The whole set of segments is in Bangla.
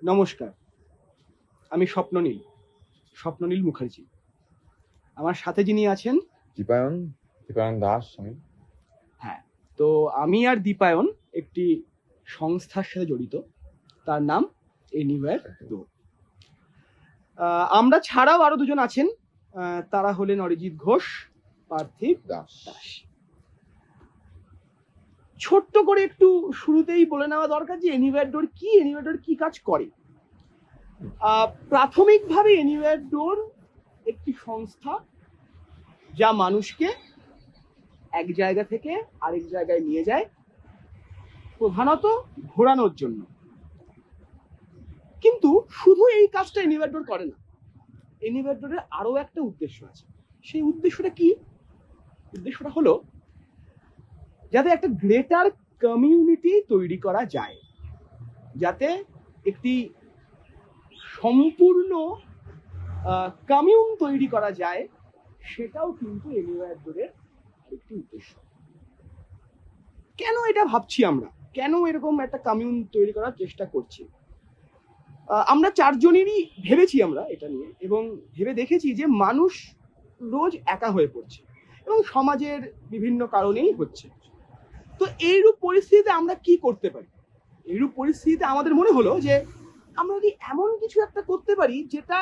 নমস্কার, আমি স্বপ্ননীল মুখার্জি। আমার সাথে যিনি আছেন দীপায়ন দাস। হ্যাঁ, তো আমি আর দীপায়ন একটি সংস্থার সাথে জড়িত, তার নাম এনিওয়্যার ডোর। আমরা ছাড়াও আরো দুজন আছেন, তারা হলেন অরিজিৎ ঘোষ, পার্থিব দাস। ছোট্ট করে একটু শুরুতেই বলে নেওয়া দরকার যে এনিওয়্যার ডোর কি, এনিওয়্যার ডোর কি কাজ করে। প্রাথমিকভাবে এনিওয়্যার ডোর একটি সংস্থা যা মানুষকে এক জায়গা থেকে আরেক জায়গায় নিয়ে যায়, প্রধানত ঘোরানোর জন্য। কিন্তু শুধু এই কাজটা এনিওয়্যার ডোর করে না, এনিওয়্যার ডোরের আরো একটা উদ্দেশ্য আছে। সেই উদ্দেশ্যটা কি? উদ্দেশ্যটা হলো যাতে একটা গ্রেটার কমিউনিটি তৈরি করা যায়, যাতে একটি সম্পূর্ণ কমিউন তৈরি করা যায়, সেটাও কিন্তু এনিওয়্যার ডোরের একটি উদ্দেশ্য। কেন এটা ভাবছি আমরা, কেন এরকম একটা কমিউন তৈরি করার চেষ্টা করছি? আমরা চারজনেরই ভেবেছি আমরা এটা নিয়ে, এবং ভেবে দেখেছি যে মানুষ রোজ একা হয়ে পড়ছে এবং সমাজের বিভিন্ন কারণেই হচ্ছে। তো এইরূপ পরিস্থিতিতে আমরা কি করতে পারি? এইরূপ পরিস্থিতিতে আমাদের মনে হলো যে আমরা যদি এমন কিছু একটা করতে পারি যেটা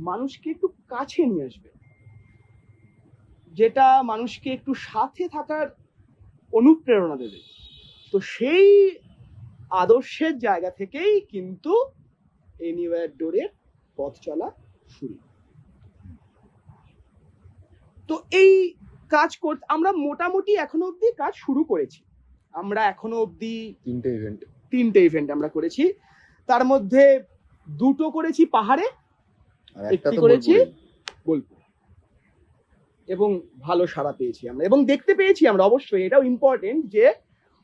মানুষকে একটু কাছে নিয়ে আসবে, যেটা মানুষকে একটু সাথে থাকার অনুপ্রেরণা দেবে। তো সেই আদর্শের জায়গা থেকেই কিন্তু এনিওয়্যার ডোরের পথ চলা শুরু। তো এই কাজ করতে আমরা মোটামুটি এখনো অবধি কাজ শুরু করেছি। আমরা এখনো অবধি তিনটে ইভেন্ট আমরা করেছি। তার মধ্যে দুটো করেছি পাহাড়ে, একটি করেছি বোলপুর, এবং ভালো সাড়া পেয়েছি আমরা, এবং দেখতে পেয়েছি আমরা। অবশ্যই এটাও ইম্পর্টেন্ট যে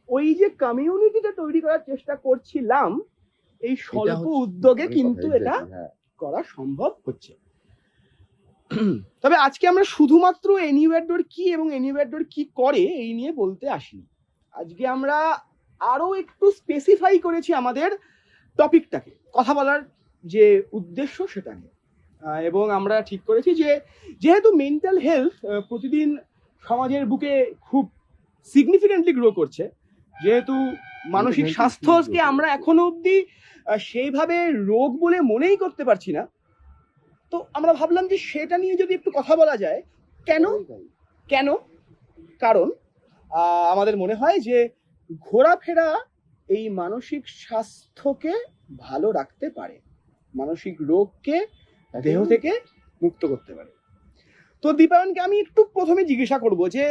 ওই যে কমিউনিটিটা তৈরি করার চেষ্টা করছিলাম, এই স্বল্প উদ্যোগে কিন্তু এটা করা সম্ভব হচ্ছে। তবে আজকে আমরা শুধুমাত্র এনিওয়্যার ডোর কি এবং এনিওয়্যার ডোর কি করে এই নিয়ে বলতে আসিনি। আজকে আমরা আরো একটু স্পেসিফাই করেছি আমাদের টপিকটাকে, কথা বলার যে উদ্দেশ্য সেটা নিয়ে। এবং আমরা ঠিক করেছি যে যেহেতু মেন্টাল হেলথ প্রতিদিন সমাজের বুকে খুব সিগনিফিকেন্টলি গ্রো করছে, যেহেতু মানসিক স্বাস্থ্যকে আমরা এখনো অবধি সেইভাবে রোগ বলে মনেই করতে পারছি না, তো আমরা ভাবলাম যে সেটা নিয়ে যদি একটু কথা বলা যায়। কেন? কারণ আমাদের মনে হয় যে ঘোরাফেরা এই মানসিক স্বাস্থ্যকে ভালো রাখতে পারে, মানসিক রোগকে দেহ থেকে মুক্ত করতে পারে। তো দীপায়নকে আমি একটু প্রথমে জিজ্ঞাসা করব যে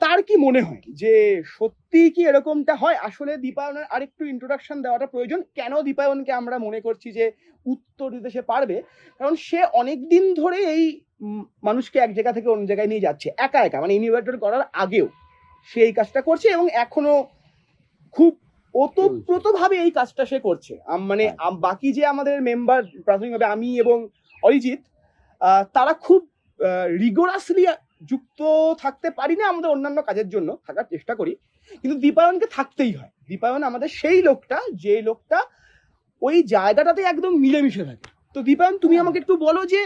তার কি মনে হয় যে সত্যি কি এরকমটা হয়? আসলে দীপায়নের আরেকটু ইন্ট্রোডাকশন দেওয়াটা প্রয়োজন। কেন দীপায়নকে আমরা মনে করছি যে উত্তর দিতে সে পারবে? কারণ সে অনেক দিন ধরে এই মানুষকে এক জায়গা থেকে অন্য জায়গায় নিয়ে যাচ্ছে একা একা, মানে এনিওয়্যার ডোর করার আগেও সে এই কাজটা করছে, এবং এখনো খুব ওতপ্রোতভাবে এই কাজটা সে করছে। মানে বাকি যে আমাদের মেম্বার প্রাথমিকভাবে আমি এবং অরিজিৎ, তারা খুব রিগোরাসলি যুক্ত থাকতে পারি না, আমাদের অন্যান্য কাজের জন্য থাকার চেষ্টা করি, কিন্তু দীপায়নকে থাকতেই হয়। দীপায়ন আমাদের সেই লোকটা, যে লোকটা ওই জায়গাটাতে একদম মিলেমিশে থাকে। তো দীপায়ন, তুমি আমাকে একটু বলো যে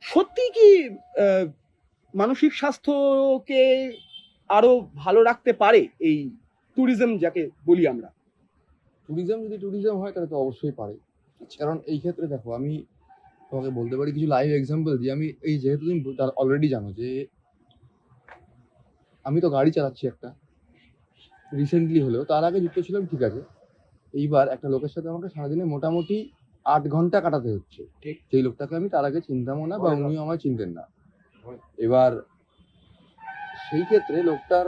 সত্যি কি মানসিক স্বাস্থ্যকে আরো ভালো রাখতে পারে এই ট্যুরিজম, যাকে বলি আমরা? ট্যুরিজম যদি ট্যুরিজম হয় তাহলে তো অবশ্যই পারে। কারণ এই ক্ষেত্রে দেখো, আমি তোমাকে বলতে পারি কিছু লাইভ এক্সাম্পল দিয়ে। আমি এই যেহেতু তুমি অলরেডি জানো যে আমি তো গাড়ি চালাচ্ছি একটা, রিসেন্টলি হলেও, তার আগে যুক্ত ছিলাম, ঠিক আছে। এইবার একটা লোকের সাথে আমাকে সারাদিনে মোটামুটি 8 ঘন্টা কাটাতে হচ্ছে। ঠিক। সেই লোকটাকে আমি তার আগে চিনতামও না, বা উনিও আমায় চিনতেন না। এবার সেই ক্ষেত্রে লোকটার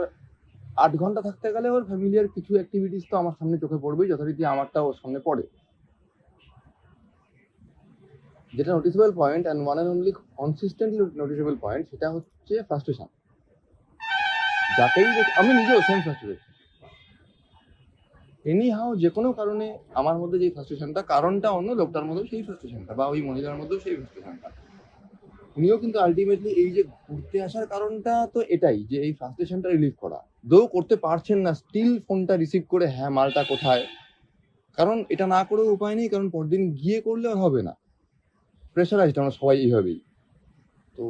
8 ঘন্টা থাকতে গেলে ওর ফ্যামিলিয়ার কিছু অ্যাক্টিভিটিস তো আমার সামনে চোখে পড়বেই, যথারীতি আমারটা ওর সামনে পড়ে। যেটা noticeable point, and one and only consistently noticeable point, সেটা হচ্ছে ফ্রাস্ট্রেশন। যাকেই আমি নিজেও সেম ফ্রাস্ট্রেটেড, এনি হাউ যে কোনো কারণে আমার মধ্যে যে ফ্রাস্ট্রেশনটা, কারণটা অন্য, লোকটার মধ্যেও সেই ফ্রাস্ট্রেশনটা, বা ওই মহিলার মধ্যেও সেই ফ্রাস্ট্রেশনটা। উনিও কিন্তু আলটিমেটলি এই যে ঘুরতে আসার কারণটা তো এটাই, যে এই ফ্রাস্ট্রেশনটা রিলিভ করা। দো করতে পারছেন না, স্টিল ফোনটা রিসিভ করে, হ্যাঁ মালটা কোথায়, কারণ এটা না করেও উপায় নেই, কারণ পরদিন গিয়ে করলে আর হবে না, প্রেশারাইজড আমরা সবাই এইভাবেই। তো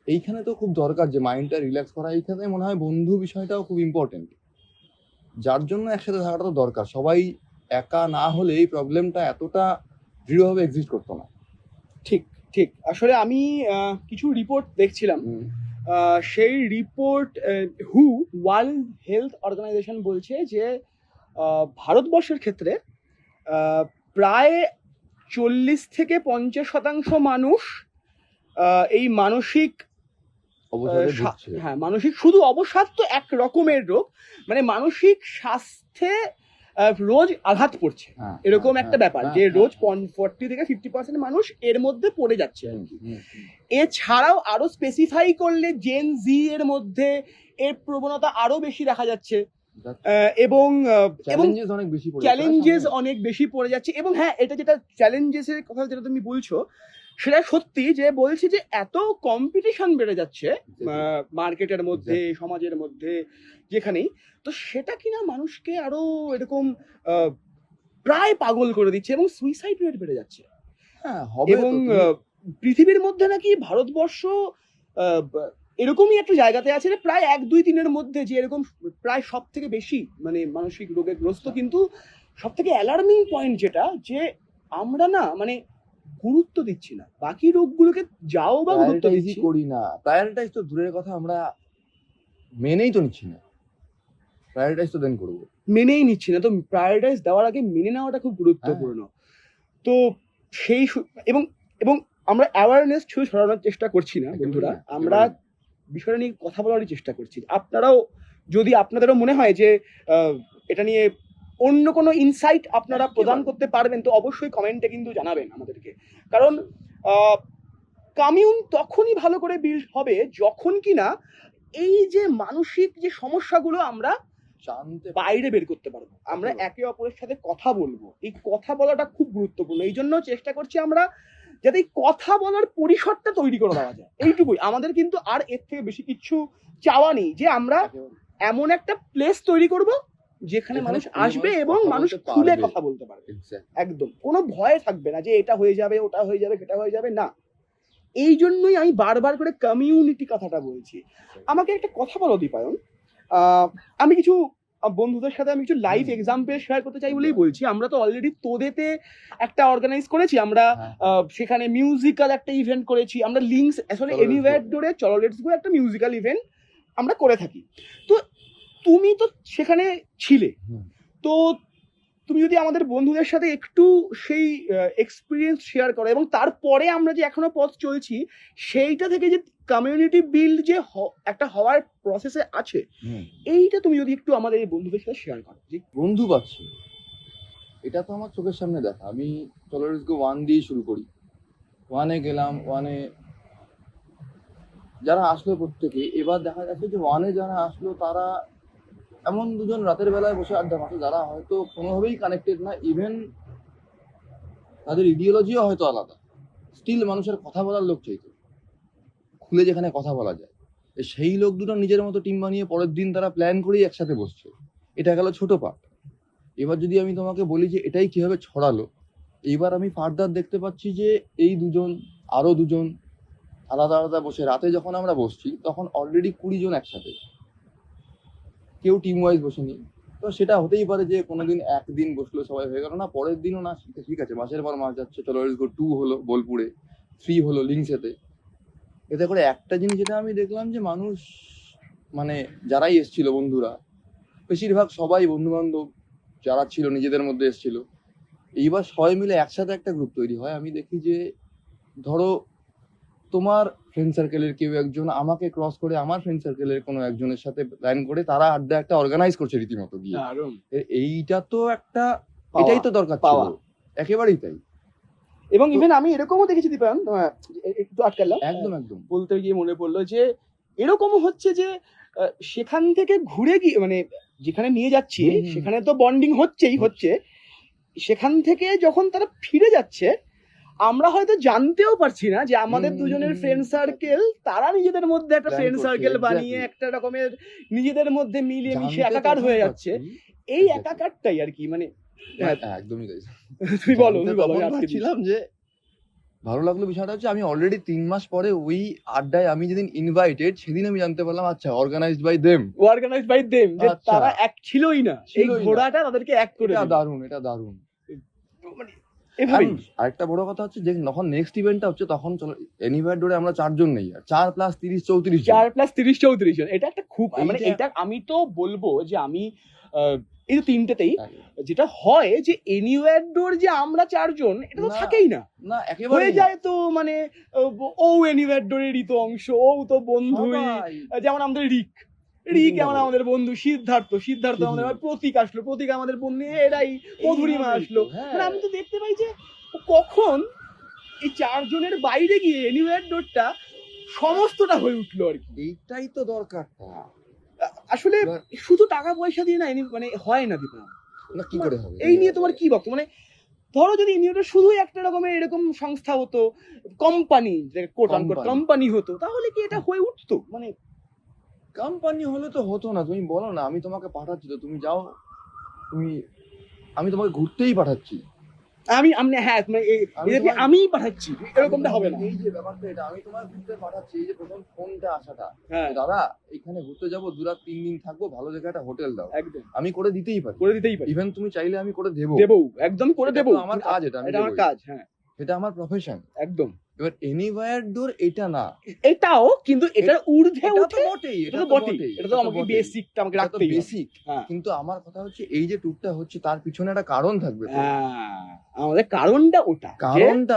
এইখানে তো খুব দরকার যে মাইন্ডটা রিল্যাক্স করা। এইখানে মনে হয় বন্ধু বিষয়টাও খুব ইম্পর্টেন্ট, যার জন্য একসাথে থাকাটা তো দরকার। সবাই একা না হলে এই প্রবলেমটা এতটা দৃঢ়ভাবে এক্সিস্ট করতো না। ঠিক ঠিক। আসলে আমি কিছু রিপোর্ট দেখছিলাম, সেই রিপোর্ট ওয়ার্ল্ড হেলথ অর্গানাইজেশন বলছে যে ভারতবর্ষের ক্ষেত্রে প্রায় 40-50% মানুষ এই মানসিক অবসাদে ভুগছে। হ্যাঁ, মানসিক শুধু অবসাদ তো এক রকমের রোগ, মানে মানসিক স্বাস্থ্যে রোজ আঘাত পড়ছে, এরকম একটা ব্যাপার যে রোজ 40-50% মানুষ এর মধ্যে পড়ে যাচ্ছে আর কি। এছাড়াও আরো স্পেসিফাই করলে জেন জি এর মধ্যে এর প্রবণতা আরো বেশি দেখা যাচ্ছে, এবং চ্যালেঞ্জেস অনেক বেশি পড়ে যাচ্ছে। এবং হ্যাঁ, এটা যেটা চ্যালেঞ্জেসের কথা যেটা তুমি বলছো সেটা সত্যি, যে বলছি যে এত কম্পিটিশন বেড়ে যাচ্ছে মার্কেটের মধ্যে, সমাজের মধ্যে, যেখানেই, তো সেটা কিনা মানুষকে আরো এরকম প্রায় পাগল করে দিচ্ছে এবং সুইসাইড রেট বেড়ে যাচ্ছে। এবং পৃথিবীর মধ্যে নাকি ভারতবর্ষ এরকমই একটা জায়গাতে আছে যে প্রায় 1-2-3-এর মধ্যে যে এরকম প্রায় সব থেকে বেশি মানে মানসিক রোগে গ্রস্ত। কিন্তু সব থেকে অ্যালার্মিং পয়েন্ট যেটা, যে আমরা না মানে গুরুত্ব দিচ্ছি না বাকি রোগগুলোকে, যাও বা গুরুত্ব দিচ্ছি করি না। প্রায়োরিটাইজ তো দূরের কথা, আমরা মেনেই তো নিচ্ছি না। প্রায়োরিটাইজ তো দেন করবো, মেনেই নিচ্ছি না। তো প্রায়োরিটাইজ দেওয়ার আগে মেনে নেওয়াটা খুব গুরুত্বপূর্ণ। তো সেই এবং এবং আমরা অ্যাওয়ারনেস শুধু ছড়ানোর চেষ্টা করছি না বন্ধুরা, আমরা বিষয়টা নিয়ে কথা বলারই চেষ্টা করছি। আপনারাও যদি আপনাদেরও মনে হয় যে এটা নিয়ে অন্য কোনো ইনসাইট আপনারা প্রদান করতে পারবেন, তো অবশ্যই কমেন্টে কিন্তু জানাবেন আমাদেরকে। কারণ কমিউন তখনই ভালো করে বিল্ড হবে যখন কিনা এই যে মানসিক যে সমস্যাগুলো আমরা বাইরে বের করতে পারবো, আমরা একে অপরের সাথে কথা বলবো। এই কথা বলাটা খুব গুরুত্বপূর্ণ, এই জন্য চেষ্টা করছি আমরা যাতে এই কথা বলার পরিসরটা তৈরি করে দেওয়া যায়। এইটুকুই আমাদের, কিন্তু আর এর থেকে বেশি কিছু চাওয়া নেই, যে আমরা এমন একটা প্লেস তৈরি করব যেখানে মানুষ আসবে এবং মানুষ খুলে কথা বলতে পারবে, একদম কোনো ভয় থাকবে না যে এটা হয়ে যাবে, ওটা হয়ে যাবে, সেটা হয়ে যাবে না। এই জন্যই আমি বারবার করে কমিউনিটি কথাটা বলছি। আমাকে একটা কথা বলো দীপায়ন, আমি কিছু বন্ধুদের সাথে আমি কিছু লাইভ এক্সাম্পল শেয়ার করতে চাই বলেই বলছি। আমরা তো অলরেডি তোদেতে একটা অর্গানাইজ করেছি, আমরা সেখানে মিউজিক্যাল একটা ইভেন্ট করেছি, আমরা লিঙ্কস আসলে এনিওয়্যার ডোরে চলো লেটস গো একটা মিউজিক্যাল ইভেন্ট আমরা করে থাকি। তো তুমি তো সেখানে ছিলে, তো তুমি যদি আমাদের বন্ধুদের সাথে একটু সেই এক্সপিরিয়েন্স শেয়ার করো, এবং তারপরে আমরা যে এখনো পথ চলছি সেইটা থেকে যে কমিউনিটি বিল্ড যে একটা হওয়ার প্রসেসে আছে, এইটা তুমি যদি একটু আমাদের এই বন্ধুদের সাথে শেয়ার করো। যে বন্ধু পাচ্ছি, এটা তো আমার চোখের সামনে দেখা। আমি চলো লেটস গো 1 দিয়ে শুরু করি। 1-এ গেলাম, 1-এ যারা আসলো প্রত্যেকে, এবার দেখা যাচ্ছে যে 1-এ যারা আসলো তারা এমন দুজন রাতের বেলায় বসে আড্ডা মারছে যারা হয়তো কোনোভাবেই কানেক্টেড না, ইভেন তাদের ইডিওলজিও হয়তো আলাদা, স্টিল মানুষের কথা বলার লোক চাইতো, খুলে যেখানে কথা বলা যায়। সেই লোক দুটো নিজের মতো টিম বানিয়ে পরের দিন তারা প্ল্যান করেই একসাথে বসছে। এটা গেল ছোট পার্ট। এবার যদি আমি তোমাকে বলি যে এটাই কিভাবে ছড়ালো, এইবার আমি ফার্দার দেখতে পাচ্ছি যে এই দুজন আরো দুজন আলাদা আলাদা বসে, রাতে যখন আমরা বসছি তখন অলরেডি 20 জন একসাথে, কেউ টিম ওয়াইজ বসেনি। তো সেটা হতেই পারে যে কোনোদিন একদিন বসলো সবাই হয়ে গেল না, পরের দিনও না, ঠিক আছে মাসের পর মাস যাচ্ছে, চলো লেটস গো 2 হলো বোলপুরে, 3 হলো লিংকসেতে। এতে করে একটা জিনিস যেটা আমি দেখলাম যে মানুষ মানে যারাই এসছিল বন্ধুরা, বেশিরভাগ সবাই বন্ধু বান্ধব যারা ছিল নিজেদের মধ্যে এসছিল। এইবার সবাই মিলে একসাথে একটা গ্রুপ তৈরি হয়। আমি দেখি যে ধরো তোমার ফ্রেন্ড সার্কেলের কেউ একজন আমাকে ক্রস করে আমার ফ্রেন্ড সার্কেলের কোনো একজনের সাথে প্ল্যান করে তারা আড্ডা একটা অর্গানাইজ করছে রীতিমতো গিয়ে। এইটা তো একটা, এটাই তো দরকার পাওয়া, একেবারেই তাই। এবং ইভেন আমি এরকমও দেখেছি দীপায়ন, একটু আটকালাম, একদম একদম বলতে গিয়ে মনে পড়লো যে এরকমও হচ্ছে যে সেখান থেকে ঘুরে গিয়ে মানে যেখানে নিয়ে যাচ্ছি সেখানে তো বন্ডিং হচ্ছে, সেখান থেকে যখন তারা ফিরে যাচ্ছে আমরা হয়তো জানতেও পারছি না যে আমাদের দুজনের ফ্রেন্ড সার্কেল, তারা নিজেদের মধ্যে একটা ফ্রেন্ড সার্কেল বানিয়ে একটা রকমের নিজেদের মধ্যে মিলিয়ে মিশে একাকার হয়ে যাচ্ছে। এই একাকারটাই আর কি, মানে হ্যাঁ। একদমই তাই। তুমি বলো জানতে তুমি বলো তখন আমি আটকে দিচ্ছি। পারছিলাম যে ভালো লাগলো বিষয়টা হচ্ছে আমি অলরেডি 3 মাস পরে ওই আড্ডায় আমি যেদিন ইনভাইটেড সেদিন আমি জানতে পারলাম আচ্ছা organised by them. Organised by them, যে আচ্ছা। তারা এক ছিলই না, এই ছিলই না। ঘোড়াটা তাদেরকে এক করে এটা দিল। দারুণ, এটা দারুণ। মানে এভাবেই আরেকটা বড় কথা হচ্ছে যে যখন নেক্সট ইভেন্টটা হচ্ছে তখন চলো এনিভার আমরা 4 জন নেই, আর 4 + 30 34 জন। 4+30-34 জন, এটা একটা খুব মানে এইটা- এটা আমি তো বলবো যে আমি এই তো তিনটেতেই যেটা হয় যে এনিওয়্যার ডোর যে আমরা 4 জন এটা তো না, থাকেই না, না একেবারে হয়ে যায় তো মানে ও এনিওয়্যার ডোরেরই তো অংশ, ও তো বন্ধুই, যেমন আমাদের রিক এমন আমাদের বন্ধু, সিদ্ধার্থ আমাদের প্রতীক আসলো, প্রতীক আমাদের বন্ধু, এরাই মধুরিমা আসলো। মানে আমি তো দেখতে পাই যে ও কখন এই 4 জনের বাইরে গিয়ে এনিওয়্যার ডোরটা সমস্তটা হয়ে উঠলো আর কি। এইটাই তো দরকারটা। আসলে শুধু টাকা পয়সা দিয়ে না মানে হয় না দীপা। না কি করে হবে? এই নিয়ে তোমার কি বক্তব্য? মানে ধরো যদি ইউনিয়নটা শুধুই একটা রকমের এরকম সংস্থা হতো, কোম্পানি, কোম্পানি হতো, তাহলে কি এটা হয়ে উঠতো? মানে কোম্পানি হলে তো হতো না। তুমি বলো না, আমি তোমাকে পাঠাচ্ছি তো তুমি যাও, আমি তোমাকে ঘুরতেই পাঠাচ্ছি। হ্যাঁ আমিই পাঠাচ্ছি, এরকমটা হবে না। এই যে ব্যাপারটা, এটা আমি তোমাকে ঘুরতে পাঠাচ্ছি। এই যে প্রথম ফোনটা আসাটা, হ্যাঁ দাদা এখানে ঘুরতে যাবো, 2-3 দিন থাকবো, ভালো জায়গায় একটা হোটেল দাও, একদম আমি করে দিতেই পারি। ইভেন তুমি চাইলে আমি করে দেবো, একদম করে দেবো। আমার কাজ, এটা আমার কাজ, হ্যাঁ এটা আমার প্রফেশন একদম। এবার এনিওয়্যার ডোর এটা না, এটাও কিন্তু এটার ঊর্ধ্বে উঠে বটেই, এটা তো বটেই, এটা তো আমাকে বেসিকটা আমাকে রাখতেই হবে। বেসিক। হ্যাঁ। কিন্তু আমার কথা হচ্ছে এই যে ট্যুরটা হচ্ছে তার পিছনে একটা কারণ থাকবে তো। আমাদের কারণটা ওটা,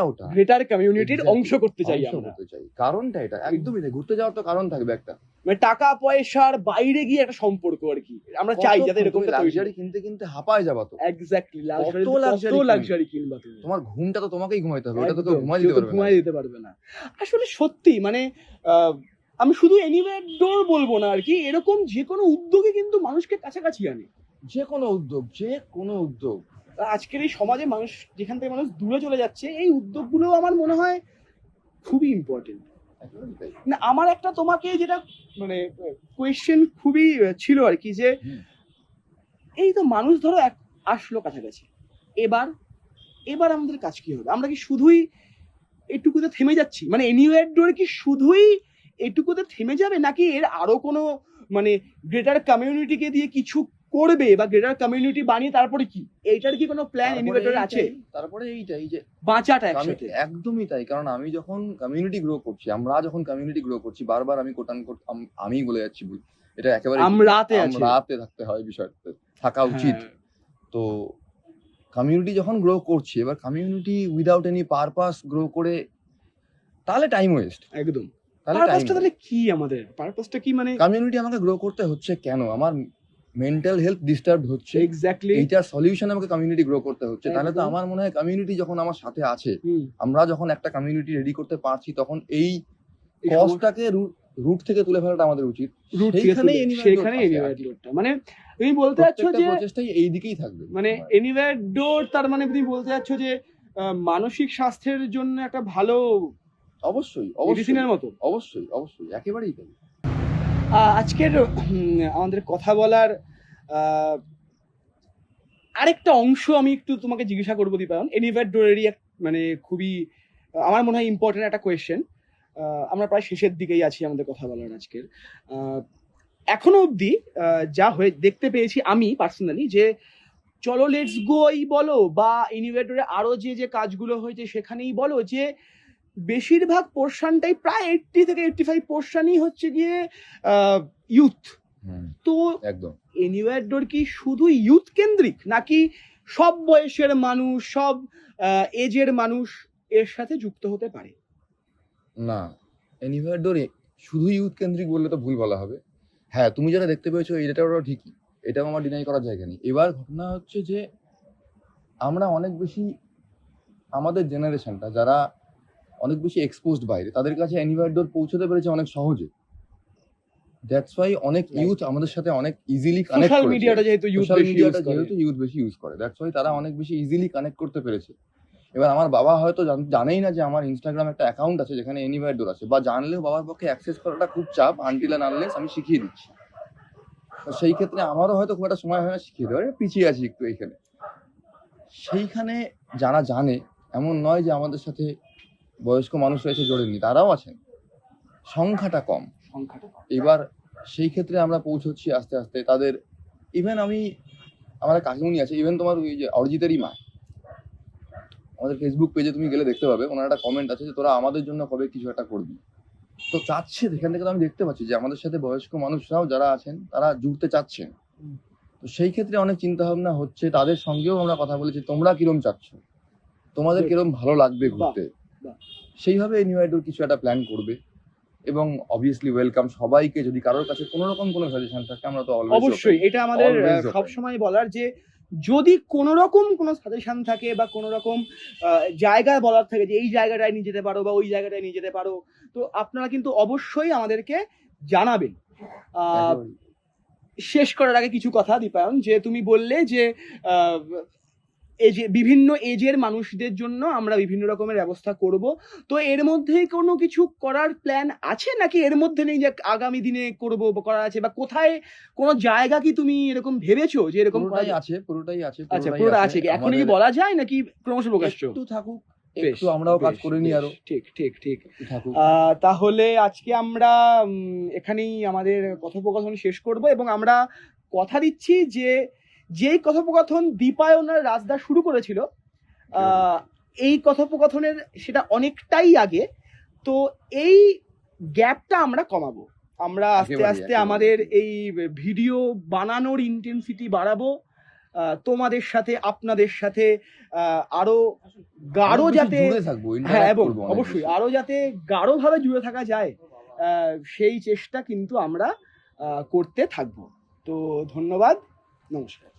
ওটা গ্রেটার কমিউনিটির অংশ করতে চাই অংশ আমরা। করতে চাই। কারণটা এটা একদমই তাই। ঘুরতে যাওয়ার তো কারণ থাকবে একটা, মানে টাকা পয়সার বাইরে গিয়ে একটা সম্পর্ক আর কি আমরা চাই, যাতে এরকম লাক্সারি কিনতে কিনতে হাঁপায় যাবা তো। এক্স্যাক্টলি, লাক্সারি কিনবা তুমি, তোমার ঘুমটা তো তোমাকেই ঘুমাইতে হবে, ওটা তো কেউ ঘুমাই দিতে পারবে না। আসলে সত্যি মানে আমি শুধু এনিওয়্যার ডোর বলবো না আর কি, এরকম যে কোনো উদ্যোগে কিন্তু মানুষকে কাছাকাছি আনে। যে কোনো উদ্যোগ আজকের এই সমাজে মানুষ যেখান থেকে মানুষ দূরে চলে যাচ্ছে, এই উদ্যোগগুলো আমার মনে হয় খুবই ইম্পর্টেন্ট। না আমার একটা তোমাকে যেটা মানে কোয়েশ্চেন খুবই ছিল আর কি, যে এই তো মানুষ ধরো আসলো কাছাকাছি, এবার আমাদের কাজ কি হবে? আমরা কি শুধুই এটুকুতে থেমে যাচ্ছি? মানে এনিওয়্যার ডোর কি শুধুই এটুকুতে থেমে যাবে, নাকি এর আরো কোনো মানে গ্রেটার কমিউনিটিকে দিয়ে কিছু করবে, বা গ্রেটার কমিউনিটি বানিয়ে তারপরে কি, এইটার কি কোনো প্ল্যান এনিওয়্যার ডোরে আছে? তারপরে এইটাই যে বাঁচাটা একসাথে। একদমই তাই। কারণ আমি যখন কমিউনিটি গ্রো করছি, বারবার আমি আমি বলে যাচ্ছি, এটা একেবারে আমরাতে থাকতে হয়, বিষয়টা থাকা উচিত। তো কমিউনিটি যখন গ্রো করছি, এবার community without any purpose grow করে, তাহলে টাইম ওয়েস্ট। একদম। তাহলে কি আমাদের পারপাসটা কি? মানে কমিউনিটি আমাকে গ্রো করতে হচ্ছে কেন? আমার মেন্টাল হেলথ ডিস্টার্ব হচ্ছে, এক্স্যাক্টলি এইটার সলিউশন আমাকে কমিউনিটি গ্রো করতে হচ্ছে। তাহলে তো আমার মনে হয় কমিউনিটি যখন আমার সাথে আছে, আমরা যখন একটা কমিউনিটি রেডি করতে পারছি, তখন এই কজটাকে রুট থেকে তুলে ফেলাটা আমাদের উচিত। সেখানেই এনিওয়্যার ডোরটা, মানে তুমি বলতে যাচ্ছো যে প্রচেষ্টাই এই দিকেই থাকবে। মানে এনিওয়্যার ডোর তার মানে তুমি বলতে যাচ্ছো যে মানসিক স্বাস্থ্যের জন্য একটা ভালো, অবশ্যই মেডিসিনের মতো। অবশ্যই একেবারেই তাই। আজকের আমাদের কথা বলার আরেকটা অংশ আমি একটু তোমাকে জিজ্ঞাসা করবো দীপায়ন, এনিওয়্যার ডোরেরই মানে খুবই আমার মনে হয় ইম্পর্টেন্ট একটা কোয়েশ্চেন। আমরা প্রায় শেষের দিকেই আছি আমাদের কথা বলার আজকের। এখনো অবধি যা হয়ে দেখতে পেয়েছি আমি পার্সোনালি, যে চলো লেটস গোই বলো বা এনিওয়্যার ডোরে আরো যে কাজগুলো হয়েছে সেখানেই বলো, যে বেশিরভাগ পোর্শনটাই প্রায় 80 থেকে 85% হচ্ছে গিয়ে ইউথ। তো একদম এনিওয়্যার ডোর কি শুধু ইউথ কেন্দ্রিক, নাকি সব বয়সের মানুষ, সব এজের মানুষ এর সাথে যুক্ত হতে পারে? না, এনিওয়্যার ডোর শুধু ইউথ কেন্দ্রিক বললে তো ভুল বলা হবে। হ্যাঁ, তুমি যেটা দেখতে পেয়েছো এটাও ঠিকই, এটাও আমার ডিনাই করার জায়গা নেই। এবার ঘটনা হচ্ছে যে আমরা অনেক বেশি, আমাদের জেনারেশনটা যারা অনেক বেশি এক্সপোজড বাইরে, তাদের কাছে এনিওয়্যার ডোর পৌঁছতে পেরেছে অনেক সহজে। দ্যাটস ওয়াই অনেক ইউথ আমাদের সাথে অনেক ইজিলি কানেক্ট করে। সোশ্যাল মিডিয়াটা যেহেতু ইউথ বেশি ইউজ করে, দ্যাটস ওয়াই তারা অনেক বেশি ইজিলি কানেক্ট করতে পেরেছে। এবার আমার বাবা হয়তো জানেই না যে আমার ইনস্টাগ্রাম একটা অ্যাকাউন্ট আছে যেখানে এনিওয়্যার ডোর আছে, বা জানলেও বাবার পক্ষে অ্যাক্সেস করাটা খুব চাপ, আনটিল অ্যান্ড আনলেস আমি শিখিয়ে দিচ্ছি। তো সেই ক্ষেত্রে আমারও হয়তো খুব একটা সময় হয় না শিখিয়ে দেওয়ার, পিছিয়ে আছি একটু এইখানে। সেইখানে যারা জানে, এমন নয় যে আমাদের সাথে বয়স্ক মানুষরা এসে জড়েনি, তারাও আছেন, সংখ্যাটা কম। সংখ্যাটা কম। এবার সেই ক্ষেত্রে আমরা পৌঁছচ্ছি আস্তে আস্তে তাদের। ইভেন আমার কাকিমুনি আছে, ইভেন তোমার ওই যে অরিজিতেরই মা, আমাদের ফেসবুক পেজে তুমি গেলে দেখতে পাবে, ওনার একটা কমেন্ট আছে যে তোরা আমাদের জন্য কবে কিছু একটা করবি। তো চাচ্ছে, সেখান থেকে তো আমি দেখতে পাচ্ছি যে আমাদের সাথে বয়স্ক মানুষরাও যারা আছেন তারা জুড়তে চাচ্ছেন। তো সেই ক্ষেত্রে অনেক চিন্তা ভাবনা হচ্ছে, তাদের সঙ্গেও আমরা কথা বলেছি, তোমরা কিরম চাচ্ছ, তোমাদের কিরম ভালো লাগবে ঘুরতে। বাহ। সেইভাবে নিউ আইডল কিছু একটা প্ল্যান করবে, এবং অবভিয়াসলি ওয়েলকাম সবাইকে। যদি কারোর কাছে কোনো রকম কোনো সাজেশন থাকে, আমরা তো অবশ্যই, এটা আমাদের always open. সবসময় বলার যে যদি কোনো রকম কোনো সাজেশন থাকে বা কোনো রকম জায়গা বলার থাকে যে এই জায়গাটায় নিয়ে যেতে পারো বা ওই জায়গাটায় নিয়ে যেতে পারো, তো আপনারা কিন্তু অবশ্যই আমাদেরকে জানাবেন। শেষ করার আগে কিছু কথা দীপায়ন, যে তুমি বললে যে বিভিন্ন এজের মানুষদের জন্য আমরা বিভিন্ন রকমের ব্যবস্থা করব, তো এর মধ্যেই কোনো কিছু করার প্ল্যান আছে নাকি এর মধ্যে নেই যে আগামী দিনে করব বা করা আছে, বা কোথায় কোনো জায়গা কি তুমি এরকম ভেবেছো যে এরকম পুরোটাই আছে। আচ্ছা, পুরোটা আছে কি এখন কি বলা যায় নাকি ক্রমশ প্রকাশ? একটু থাকুক, একটু আমরাও কাজ করে নিই আরো। ঠিক ঠিক ঠিক। থাকুক। তাহলে আজকে আমরা এখানেই আমাদের কথোপকথন শেষ করব, এবং আমরা কথা দিচ্ছি যে যেই কথোপকথন দীপায়ন আর রাজদা শুরু করেছিল, এই কথোপকথনের সেটা অনেকটাই আগে, তো এই গ্যাপটা আমরা কমাবো। আমরা আস্তে আস্তে আমাদের এই ভিডিও বানানোর ইন্টেন্সিটি বাড়াবো, তোমাদের সাথে আপনাদের সাথে আরো গাঢ় যাতে, হ্যাঁ, এবং অবশ্যই আরো যাতে গাঢ়ভাবে জুড়ে থাকা যায়, সেই চেষ্টা কিন্তু আমরা করতে থাকবো। তো ধন্যবাদ, নমস্কার।